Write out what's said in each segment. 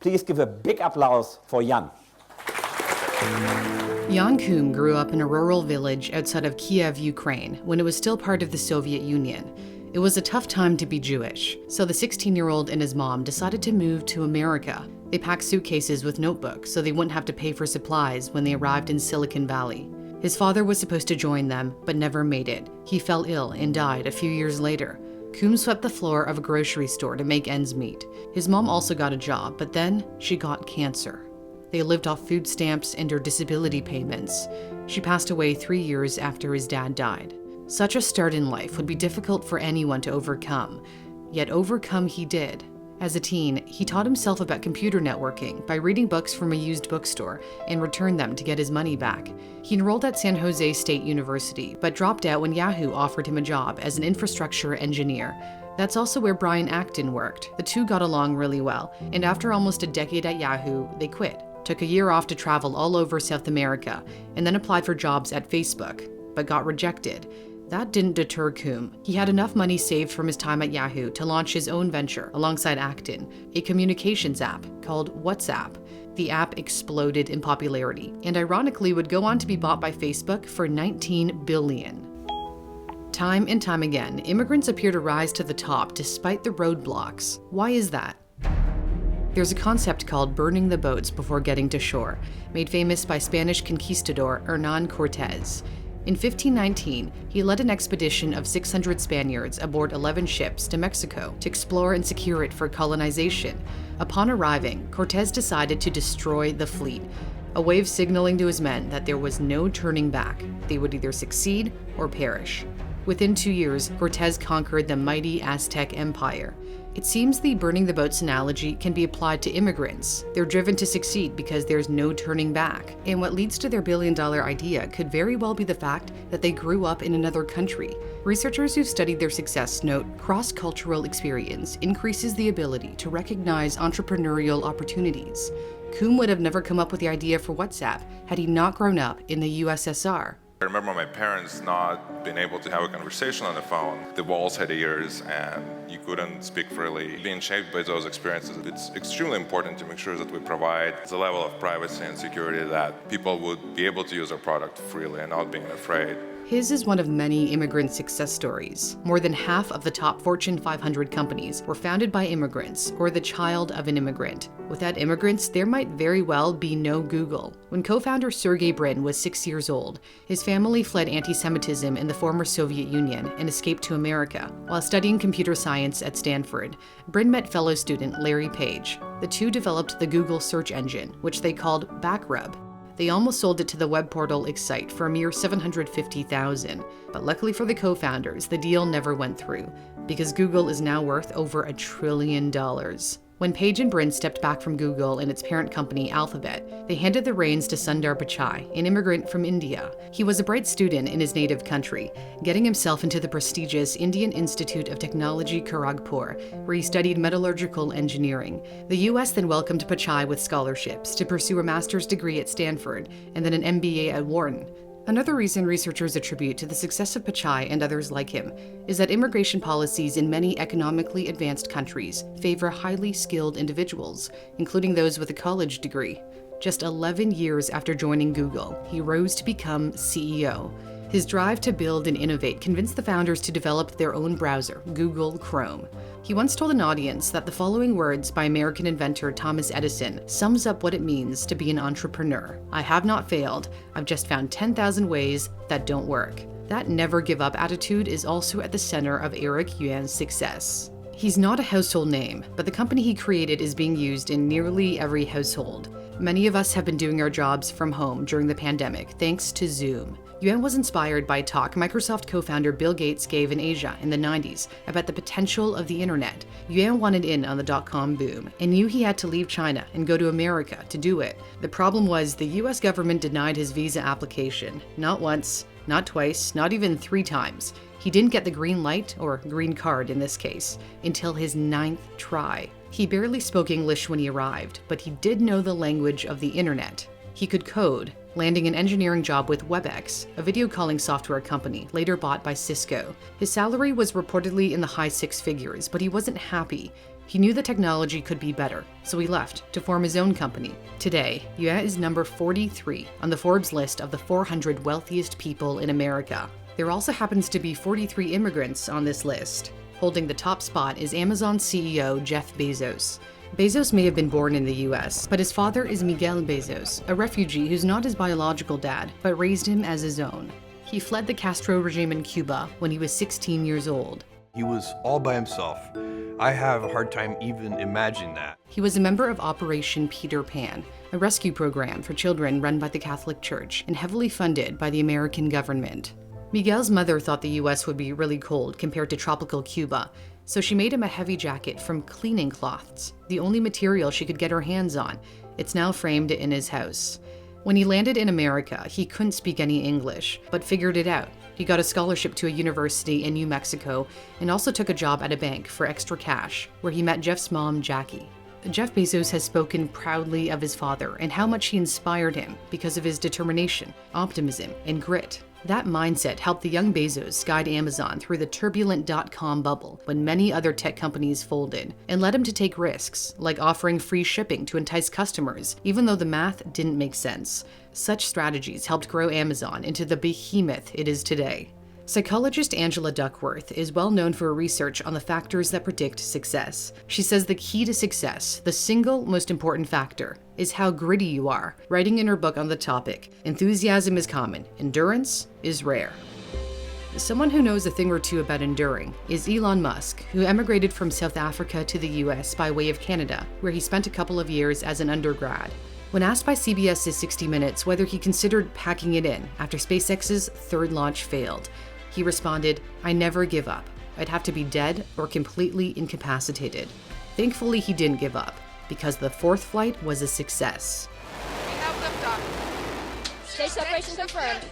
Please give a big applause for Jan. Jan Koum grew up in a rural village outside of Kiev, Ukraine, when it was still part of the Soviet Union. It was a tough time to be Jewish, so the 16-year-old and his mom decided to move to America. They packed suitcases with notebooks so they wouldn't have to pay for supplies when they arrived in Silicon Valley. His father was supposed to join them, but never made it. He fell ill and died a few years later. Koum swept the floor of a grocery store to make ends meet. His mom also got a job, but then she got cancer. They lived off food stamps and her disability payments. She passed away 3 years after his dad died. Such a start in life would be difficult for anyone to overcome, yet overcome he did. As a teen, he taught himself about computer networking by reading books from a used bookstore and returned them to get his money back. He enrolled at San Jose State University, but dropped out when Yahoo offered him a job as an infrastructure engineer. That's also where Brian Acton worked. The two got along really well, and after almost a decade at Yahoo, they quit, took a year off to travel all over South America, and then applied for jobs at Facebook, but got rejected. That didn't deter Koum. He had enough money saved from his time at Yahoo to launch his own venture alongside Acton, a communications app called WhatsApp. The app exploded in popularity, and ironically would go on to be bought by Facebook for $19 billion. Time and time again, immigrants appear to rise to the top despite the roadblocks. Why is that? There's a concept called burning the boats before getting to shore, made famous by Spanish conquistador Hernán Cortés. In 1519, he led an expedition of 600 Spaniards aboard 11 ships to Mexico to explore and secure it for colonization. Upon arriving, Cortés decided to destroy the fleet, a way of signaling to his men that there was no turning back. They would either succeed or perish. Within 2 years, Cortés conquered the mighty Aztec Empire. It seems the burning the boats analogy can be applied to immigrants. They're driven to succeed because there's no turning back. And what leads to their billion-dollar idea could very well be the fact that they grew up in another country. Researchers who've studied their success note cross-cultural experience increases the ability to recognize entrepreneurial opportunities. Koum would have never come up with the idea for WhatsApp had he not grown up in the USSR. I remember my parents not being able to have a conversation on the phone. The walls had ears and you couldn't speak freely. Being shaped by those experiences, it's extremely important to make sure that we provide the level of privacy and security that people would be able to use our product freely and not being afraid. His is one of many immigrant success stories. More than half of the top Fortune 500 companies were founded by immigrants or the child of an immigrant. Without immigrants, there might very well be no Google. When co-founder Sergey Brin was 6 years old, his family fled anti-Semitism in the former Soviet Union and escaped to America. While studying computer science at Stanford, Brin met fellow student Larry Page. The two developed the Google search engine, which they called Backrub. They almost sold it to the web portal Excite for a mere $750,000. But luckily for the co-founders, the deal never went through, because Google is now worth over $1 trillion. When Page and Brin stepped back from Google and its parent company, Alphabet, they handed the reins to Sundar Pichai, an immigrant from India. He was a bright student in his native country, getting himself into the prestigious Indian Institute of Technology, Kharagpur, where he studied metallurgical engineering. The US then welcomed Pichai with scholarships to pursue a master's degree at Stanford and then an MBA at Wharton. Another reason researchers attribute to the success of Pichai and others like him is that immigration policies in many economically advanced countries favor highly skilled individuals, including those with a college degree. Just 11 years after joining Google, he rose to become CEO. His drive to build and innovate convinced the founders to develop their own browser, Google Chrome. He once told an audience that the following words by American inventor Thomas Edison sums up what it means to be an entrepreneur. "I have not failed. I've just found 10,000 ways that don't work." That never give up attitude is also at the center of Eric Yuan's success. He's not a household name, but the company he created is being used in nearly every household. Many of us have been doing our jobs from home during the pandemic, thanks to Zoom. Yuan was inspired by a talk Microsoft co-founder Bill Gates gave in Asia in the 90s about the potential of the internet. Yuan wanted in on the dot-com boom and knew he had to leave China and go to America to do it. The problem was the US government denied his visa application. Not once, not twice, not even 3 times. He didn't get the green light, or green card in this case, until his 9th try. He barely spoke English when he arrived, but he did know the language of the internet. He could code, landing an engineering job with WebEx, a video calling software company later bought by Cisco. His salary was reportedly in the high 6 figures, but he wasn't happy. He knew the technology could be better, so he left to form his own company. Today, Yuan is number 43 on the Forbes list of the 400 wealthiest people in America. There also happens to be 43 immigrants on this list. Holding the top spot is Amazon CEO Jeff Bezos. Bezos may have been born in the US, but his father is Miguel Bezos, a refugee who's not his biological dad, but raised him as his own. He fled the Castro regime in Cuba when he was 16 years old. He was all by himself. I have a hard time even imagining that. He was a member of Operation Peter Pan, a rescue program for children run by the Catholic Church and heavily funded by the American government. Miguel's mother thought the US would be really cold compared to tropical Cuba, so she made him a heavy jacket from cleaning cloths, the only material she could get her hands on. It's now framed in his house. When he landed in America, he couldn't speak any English, but figured it out. He got a scholarship to a university in New Mexico and also took a job at a bank for extra cash, where he met Jeff's mom, Jackie. Jeff Bezos has spoken proudly of his father and how much he inspired him because of his determination, optimism, and grit. That mindset helped the young Bezos guide Amazon through the turbulent dot-com bubble when many other tech companies folded, and led him to take risks, like offering free shipping to entice customers, even though the math didn't make sense. Such strategies helped grow Amazon into the behemoth it is today. Psychologist Angela Duckworth is well known for her research on the factors that predict success. She says the key to success, the single most important factor, is how gritty you are, writing in her book on the topic, "Enthusiasm is common, endurance is rare." Someone who knows a thing or two about enduring is Elon Musk, who emigrated from South Africa to the US by way of Canada, where he spent a couple of years as an undergrad. When asked by CBS's 60 Minutes whether he considered packing it in after SpaceX's third launch failed, he responded, "I never give up. I'd have to be dead or completely incapacitated." Thankfully, he didn't give up, because the fourth flight was a success. We have liftoff. Stage separation confirmed.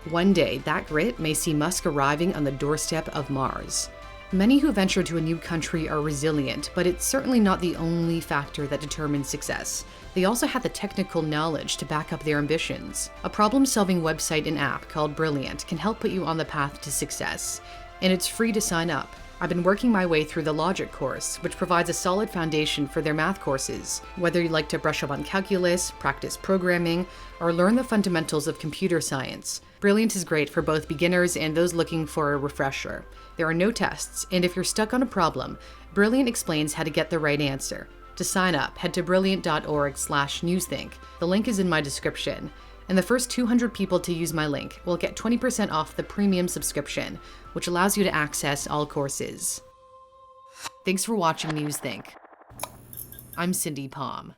One day, that grit may see Musk arriving on the doorstep of Mars. Many who venture to a new country are resilient, but it's certainly not the only factor that determines success. They also have the technical knowledge to back up their ambitions. A problem-solving website and app called Brilliant can help put you on the path to success, and it's free to sign up. I've been working my way through the Logic course, which provides a solid foundation for their math courses. Whether you'd like to brush up on calculus, practice programming, or learn the fundamentals of computer science, Brilliant is great for both beginners and those looking for a refresher. There are no tests, and if you're stuck on a problem, Brilliant explains how to get the right answer. To sign up, head to brilliant.org/newsthink. The link is in my description. And the first 200 people to use my link will get 20% off the premium subscription, which allows you to access all courses. Thanks for watching Newsthink. I'm Cindy Pom.